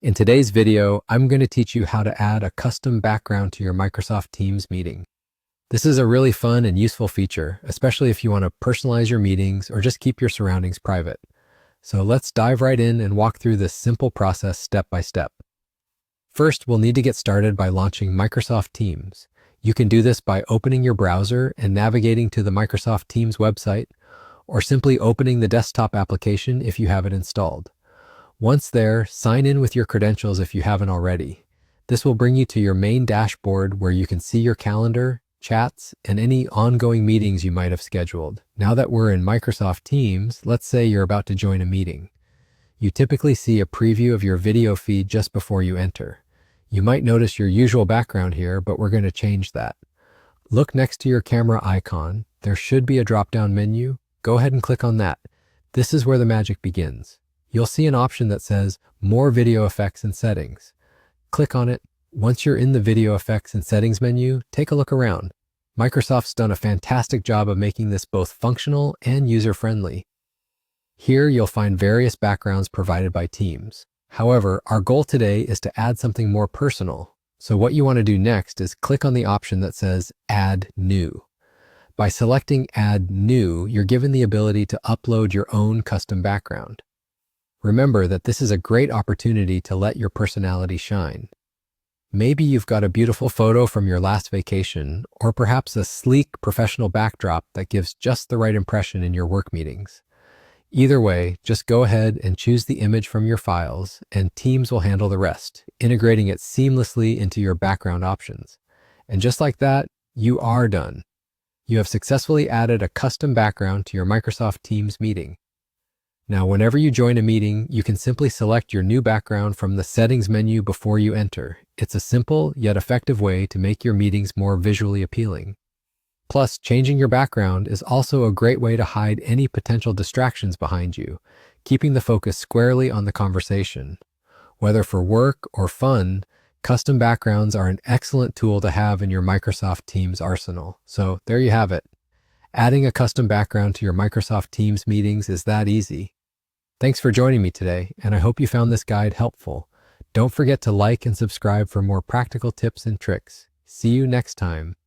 In today's video, I'm going to teach you how to add a custom background to your Microsoft Teams meeting. This is a really fun and useful feature, especially if you want to personalize your meetings or just keep your surroundings private. So let's dive right in and walk through this simple process step by step. First, we'll need to get started by launching Microsoft Teams. You can do this by opening your browser and navigating to the Microsoft Teams website, or simply opening the desktop application if you have it installed. Once there, sign in with your credentials if you haven't already. This will bring you to your main dashboard where you can see your calendar, chats, and any ongoing meetings you might have scheduled. Now that we're in Microsoft Teams, let's say you're about to join a meeting. You typically see a preview of your video feed just before you enter. You might notice your usual background here, but we're going to change that. Look next to your camera icon. There should be a drop-down menu. Go ahead and click on that. This is where the magic begins. You'll see an option that says More Video Effects and Settings. Click on it. Once you're in the Video Effects and Settings menu, take a look around. Microsoft's done a fantastic job of making this both functional and user-friendly. Here you'll find various backgrounds provided by Teams. However, our goal today is to add something more personal. So what you want to do next is click on the option that says Add New. By selecting Add New, you're given the ability to upload your own custom background. Remember that this is a great opportunity to let your personality shine. Maybe you've got a beautiful photo from your last vacation, or perhaps a sleek professional backdrop that gives just the right impression in your work meetings. Either way, just go ahead and choose the image from your files, and Teams will handle the rest, integrating it seamlessly into your background options. And just like that, you are done. You have successfully added a custom background to your Microsoft Teams meeting. Now, whenever you join a meeting, you can simply select your new background from the Settings menu before you enter. It's a simple yet effective way to make your meetings more visually appealing. Plus, changing your background is also a great way to hide any potential distractions behind you, keeping the focus squarely on the conversation. Whether for work or fun, custom backgrounds are an excellent tool to have in your Microsoft Teams arsenal. So there you have it. Adding a custom background to your Microsoft Teams meetings is that easy. Thanks for joining me today, and I hope you found this guide helpful. Don't forget to like and subscribe for more practical tips and tricks. See you next time.